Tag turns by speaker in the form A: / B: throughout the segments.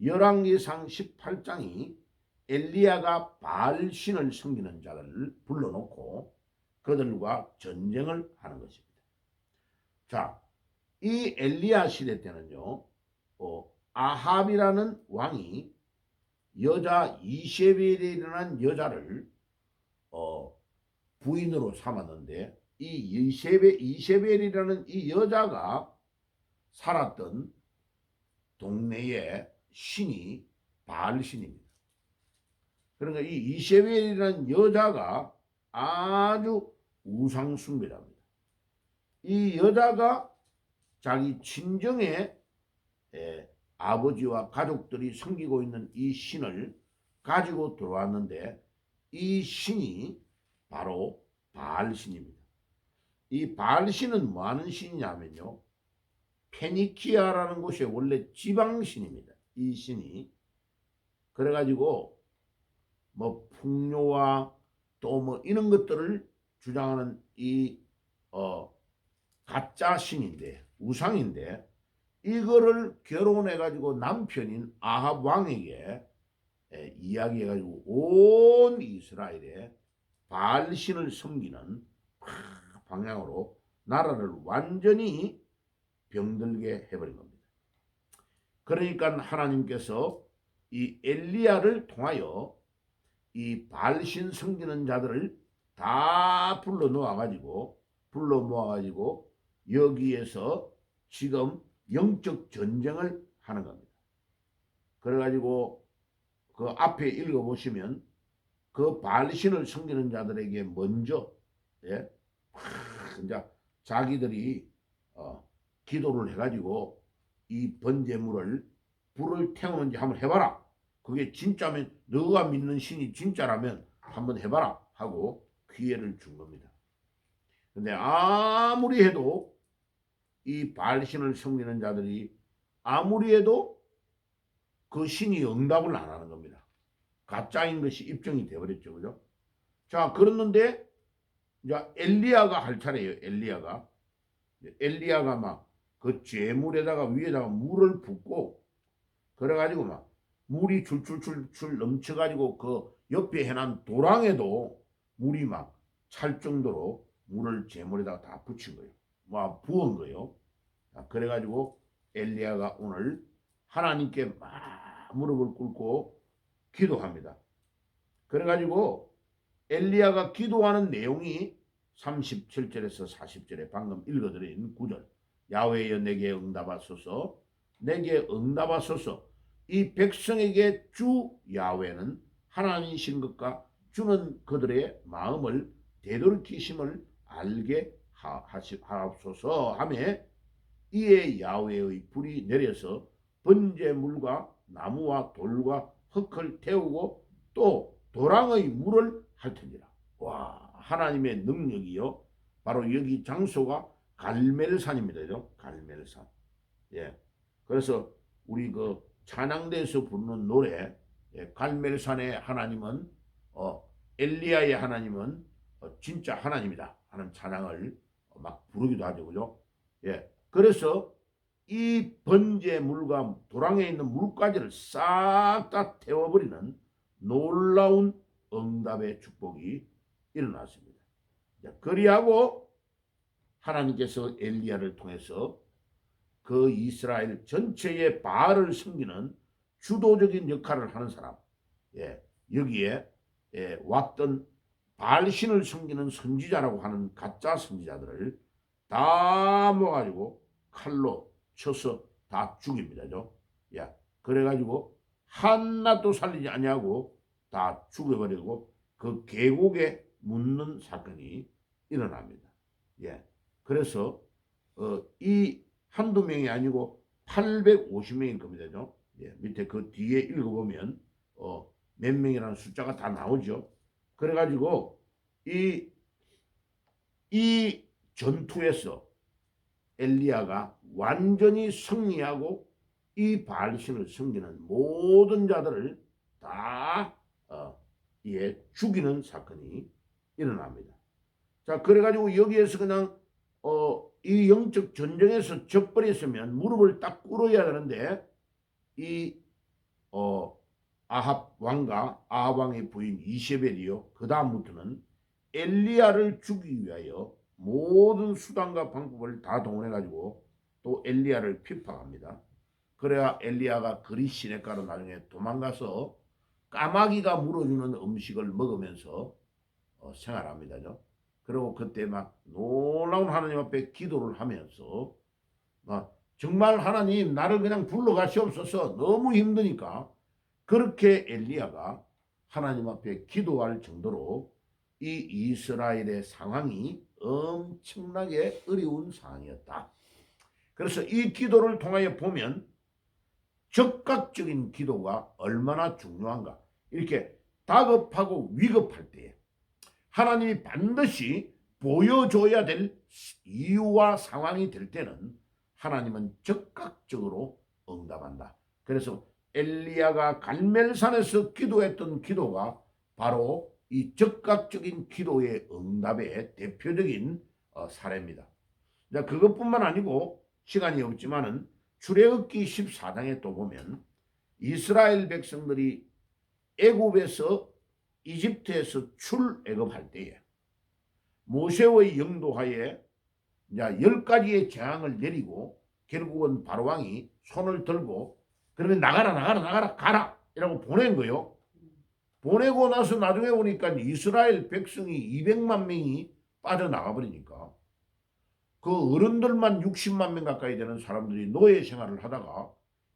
A: 열왕기상 18장이 엘리야가 바알 신을 섬기는 자들을 불러놓고 그들과 전쟁을 하는 것입니다. 자, 이 엘리야 시대 때는요, 아합이라는 왕이 여자 이세벨이라는 여자를 부인으로 삼았는데, 이 이세벨이라는 이 여자가 살았던 동네의 신이 바알 신입니다. 그러니까 이 이세벨이라는 여자가 아주 우상 숭배자입니다. 이 여자가 자기 친정의 아버지와 가족들이 섬기고 있는 이 신을 가지고 들어왔는데, 이 신이 바로 바알 신입니다. 이 바알 신은 뭐 하는 신이냐면요, 페니키아라는 곳이 원래 지방신입니다. 이 신이. 그래가지고 뭐 풍요와 또 뭐 이런 것들을 주장하는 이 가짜 신인데, 우상인데, 이거를 결혼해가지고 남편인 아합 왕에게 이야기해가지고 온 이스라엘에 바알 신을 섬기는 방향으로 나라를 완전히 병들게 해버린 겁니다. 그러니까 하나님께서 이 엘리야를 통하여 이 바알신 섬기는 자들을 다 불러 모아가지고 여기에서 지금 영적 전쟁을 하는 겁니다. 그래가지고 그 앞에 읽어보시면 그 바알신을 섬기는 자들에게 먼저 이제 자기들이 기도를 해가지고 이 번제물을 불을 태우는지 한번 해봐라. 그게 진짜면, 너가 믿는 신이 진짜라면 한번 해봐라 하고 기회를 준 겁니다. 근데 아무리 해도 이 바알신을 섬기는 자들이 아무리 해도 그 신이 응답을 안 하는 겁니다. 가짜인 것이 입증이 되어버렸죠. 그죠? 자, 그랬는데 이제 엘리야가 할 차례예요. 엘리야가 막 그 제물에다가 위에다가 물을 붓고, 그래가지고 막 물이 줄줄줄줄 넘쳐가지고 그 옆에 해놓은 도랑에도 물이 막 찰 정도로 물을 제물에다가 다 붙인 거예요. 막 부은 거예요. 그래가지고 엘리야가 오늘 하나님께 막 무릎을 꿇고 기도합니다. 그래가지고 엘리야가 기도하는 내용이 37절에서 40절에 방금 읽어드린 9절, 야훼여 내게 응답하소서, 내게 응답하소서. 이 백성에게 주 야훼는 하나님이신 것과 주는 그들의 마음을 되돌이키심을 알게 하옵소서 하며, 이에 야훼의 불이 내려서 번제물과 나무와 돌과 흙을 태우고 또 도랑의 물을 핥으니라. 와, 하나님의 능력이요. 바로 여기 장소가 갈멜산입니다. 갈멜산. 예. 그래서 우리 그 찬양대에서 부르는 노래, 갈멜산의 하나님은 엘리야의 하나님은 진짜 하나님이다 하는 찬양을 막 부르기도 하죠. 그죠? 예. 그래서 이 번제물과 도랑에 있는 물가지를 싹 다 태워버리는 놀라운 응답의 축복이 일어났습니다. 그리하고 하나님께서 엘리야를 통해서 그 이스라엘 전체의 바알을 섬기는 주도적인 역할을 하는 사람, 여기에 왔던 바알신을 섬기는 선지자라고 하는 가짜 선지자들을 다 모아가지고 칼로 쳐서 다 죽입니다. 그래가지고 하나도 살리지 아니하고 다 죽여버리고 그 계곡에 묻는 사건이 일어납니다. 그래서 이 한두 명이 아니고 850명일 겁니다. 밑에 그 뒤에 읽어보면 몇 명이라는 숫자가 다 나오죠. 그래가지고 이 전투에서 엘리야가 완전히 승리하고 이 바알신을 섬기는 모든 자들을 다 죽이는 사건이 일어납니다. 자, 그래가지고 여기에서 그냥 이 영적 전쟁에서 져버렸으면 무릎을 딱 꿇어야 되는데, 이 아합 왕과 아합 왕의 부인 이세벨이요. 그 다음부터는 엘리야를 죽이기 위하여 모든 수단과 방법을 다 동원해가지고 또 엘리야를 핍박합니다. 그래야 엘리야가 그리 시냇가로 나중에 도망가서 까마귀가 물어주는 음식을 먹으면서 생활합니다. 그리고 그때 막 놀라운 하나님 앞에 기도를 하면서 막 정말 하나님 나를 그냥 불러가시옵소서 너무 힘드니까 그렇게 엘리야가 하나님 앞에 기도할 정도로 이 이스라엘의 상황이 엄청나게 어려운 상황이었다. 그래서 이 기도를 통하여 보면 적극적인 기도가 얼마나 중요한가. 이렇게 다급하고 위급할 때에 하나님이 반드시 보여줘야 될 이유와 상황이 될 때는 하나님은 적극적으로 응답한다. 그래서 엘리야가 갈멜산에서 기도했던 기도가 바로 이 적극적인 기도의 응답의 대표적인 사례입니다. 그것뿐만 아니고 시간이 없지만은 출애굽기 14장에 또 보면 이스라엘 백성들이 애굽에서 이집트에서 출애굽할 때에 모세의 영도하에 10가지의 재앙을 내리고 결국은 바로왕이 손을 들고 그러면 나가라 가라 이라고 보낸 거요. 보내고 나서 나중에 보니까 이스라엘 백성이 200만 명이 빠져나가 버리니까 그 어른들만 60만 명 가까이 되는 사람들이 노예 생활을 하다가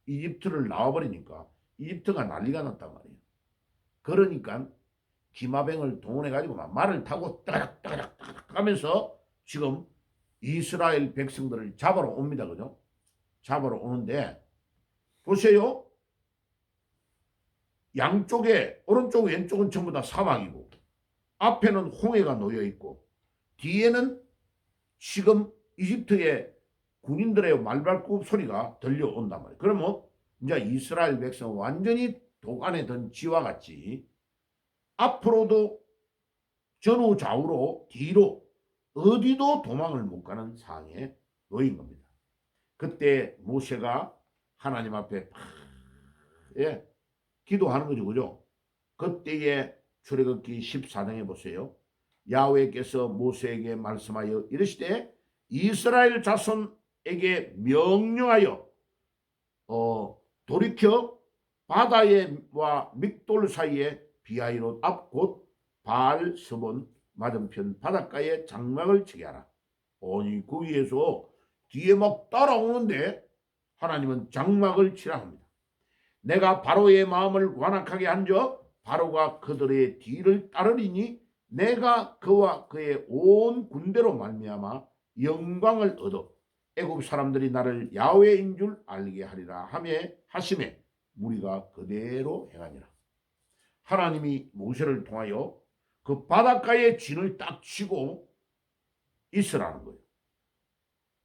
A: 이집트를 나와버리니까 이집트가 난리가 났단 말이에요. 그러니까 기마병을 동원해가지고 막 말을 타고 따가닥 가면서 지금 이스라엘 백성들을 잡으러 옵니다. 그죠? 잡으러 오는데 보세요. 양쪽에 오른쪽 왼쪽은 전부 다 사막이고 앞에는 홍해가 놓여 있고 뒤에는 지금 이집트의 군인들의 말발굽 소리가 들려온단 말이에요. 그러면 이제 이스라엘 백성은 완전히 독 안에 든 쥐와 같이 앞으로도 전후 좌우로 뒤로 어디도 도망을 못 가는 상황에 놓인 겁니다. 그때 모세가 하나님 앞에 기도하는 거죠. 그죠? 그때에 출애굽기 14장에 보세요. 야훼께서 모세에게 말씀하여 이르시되 이스라엘 자손에게 명령하여 돌이켜 바다와 믹돌 사이에 비하이롯 앞 곧 바알스본 맞은편 바닷가에 장막을 치게 하라. 아니 그 위에서 뒤에 막 따라오는데 하나님은 장막을 치라 합니다. 내가 바로의 마음을 완악하게 한저 바로가 그들의 뒤를 따르리니 내가 그와 그의 온 군대로 말미암아 영광을 얻어 애굽 사람들이 나를 야훼인 줄 알게 하리라 하심에 우리가 그대로 행하니라. 하나님이 모세를 통하여 그 바닷가에 진을 딱 치고 있으라는 거예요.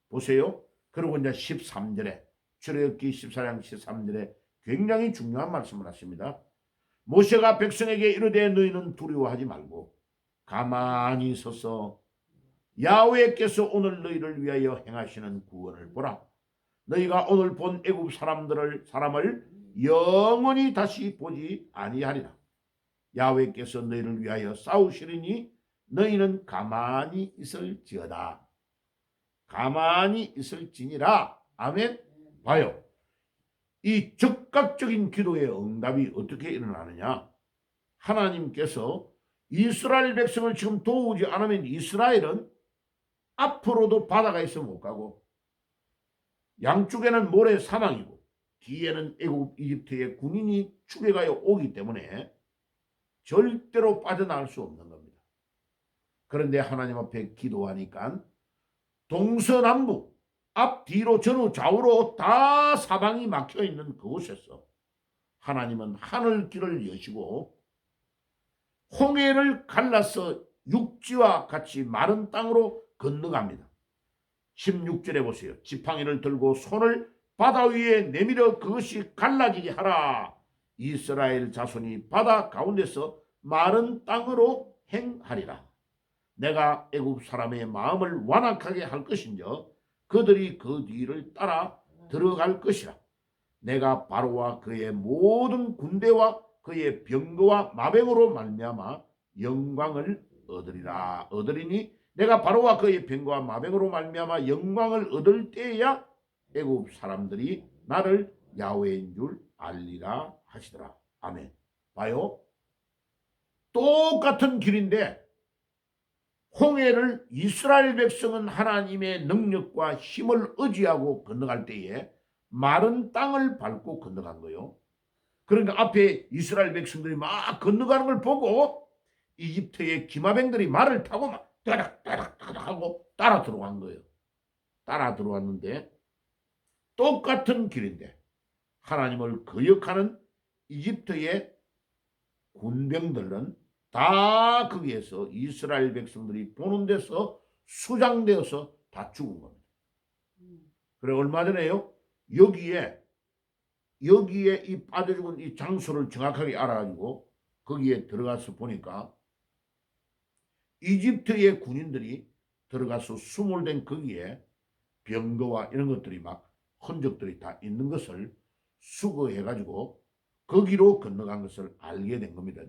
A: 보세요. 그리고 이제 13절에 출애굽기 14장 13절에 굉장히 중요한 말씀을 하십니다. 모세가 백성에게 이르되 너희는 두려워하지 말고 가만히 서서 야훼께서 오늘 너희를 위하여 행하시는 구원을 보라. 너희가 오늘 본 애굽 사람을 영원히 다시 보지 아니하리라. 야훼께서 너희를 위하여 싸우시리니 너희는 가만히 있을지어다. 가만히 있을지니라. 아멘. 봐요. 이 적극적인 기도의 응답이 어떻게 일어나느냐. 하나님께서 이스라엘 백성을 지금 도우지 않으면 이스라엘은 앞으로도 바다가 있어 못 가고 양쪽에는 모래 사망이고 뒤에는 애굽 이집트의 군인이 추격하여 오기 때문에 절대로 빠져나갈 수 없는 겁니다. 그런데 하나님 앞에 기도하니까 동서남북 앞 뒤로 전후 좌우로 다 사방이 막혀있는 그곳에서 하나님은 하늘길을 여시고 홍해를 갈라서 육지와 같이 마른 땅으로 건너갑니다. 16절에 보세요. 지팡이를 들고 손을 바다 위에 내밀어 그것이 갈라지게 하라. 이스라엘 자손이 바다 가운데서 마른 땅으로 행하리라. 내가 애굽 사람의 마음을 완악하게 할 것인저 그들이 그 뒤를 따라 들어갈 것이라. 내가 바로와 그의 모든 군대와 그의 병거와 마병으로 말미암아 영광을 얻으리라. 얻으리니 내가 바로와 그의 병거와 마병으로 말미암아 영광을 얻을 때야 애굽 사람들이 나를 야훼인 줄 알리라 하시더라. 아멘. 봐요. 똑같은 길인데 홍해를 이스라엘 백성은 하나님의 능력과 힘을 의지하고 건너갈 때에 마른 땅을 밟고 건너간 거요. 그러니까 앞에 이스라엘 백성들이 막 건너가는 걸 보고 이집트의 기마병들이 말을 타고 막 따닥따닥 하고 따라 들어간 거예요. 따라 들어왔는데 똑같은 길인데 하나님을 거역하는 이집트의 군병들은 다 거기에서 이스라엘 백성들이 보는 데서 수장되어서 다 죽은 겁니다. 그래 얼마 전에요. 여기에 이 빠져 죽은 이 장소를 정확하게 알아가지고 거기에 들어가서 보니까 이집트의 군인들이 들어가서 수몰된 거기에 병거와 이런 것들이 막 흔적들이 다 있는 것을 수거해가지고 거기로 건너간 것을 알게 된 겁니다.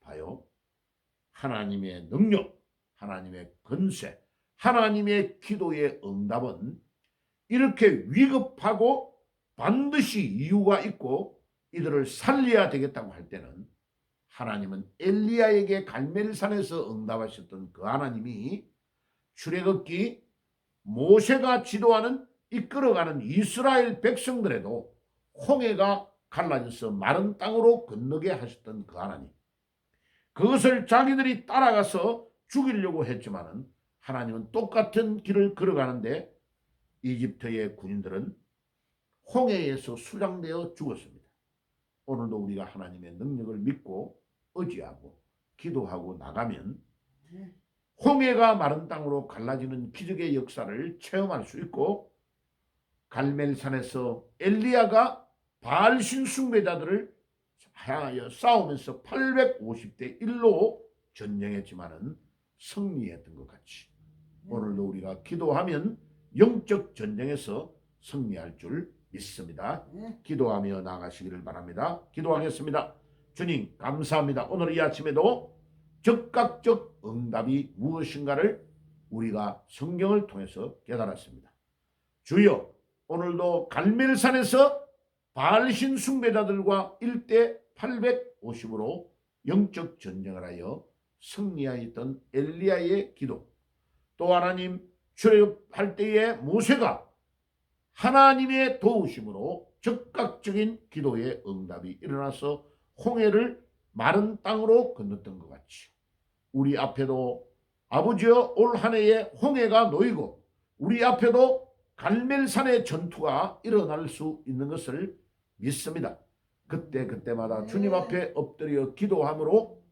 A: 봐요. 하나님의 능력, 하나님의 권세, 하나님의 기도의 응답은 이렇게 위급하고 반드시 이유가 있고 이들을 살려야 되겠다고 할 때는 하나님은 엘리야에게 갈멜산에서 응답하셨던 그 하나님이 출애굽기 모세가 지도하는 이끌어가는 이스라엘 백성들에도 홍해가 갈라져서 마른 땅으로 건너게 하셨던 그 하나님, 그것을 자기들이 따라가서 죽이려고 했지만은 하나님은 똑같은 길을 걸어가는데 이집트의 군인들은 홍해에서 수장되어 죽었습니다. 오늘도 우리가 하나님의 능력을 믿고 의지하고 기도하고 나가면 홍해가 마른 땅으로 갈라지는 기적의 역사를 체험할 수 있고, 갈멜산에서 엘리야가 바알신 숭배자들을 향하여 싸우면서 850대 1로 전쟁했지만은 승리했던 것 같이 오늘도 우리가 기도하면 영적 전쟁에서 승리할 줄 믿습니다. 기도하며 나가시기를 바랍니다. 기도하겠습니다. 주님 감사합니다. 오늘 이 아침에도 즉각적 응답이 무엇인가를 우리가 성경을 통해서 깨달았습니다. 주여, 오늘도 갈멜산에서 바알신 숭배자들과 1대 850으로 영적 전쟁을 하여 승리하였던 엘리야의 기도, 또 하나님 출애굽할 때에 모세가 하나님의 도우심으로 즉각적인 기도의 응답이 일어나서 홍해를 마른 땅으로 건넜던 것 같이 우리 앞에도 아버지여 올 한 해에 홍해가 놓이고 우리 앞에도 갈멜산의 전투가 일어날 수 있는 것을 믿습니다. 그때마다 주님 앞에 엎드려 기도함으로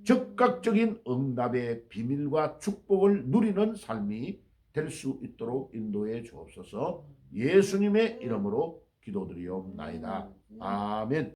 A: 즉각적인 응답의 비밀과 축복을 누리는 삶이 될 수 있도록 인도해 주옵소서. 예수님의 이름으로 기도드리옵나이다. 아멘.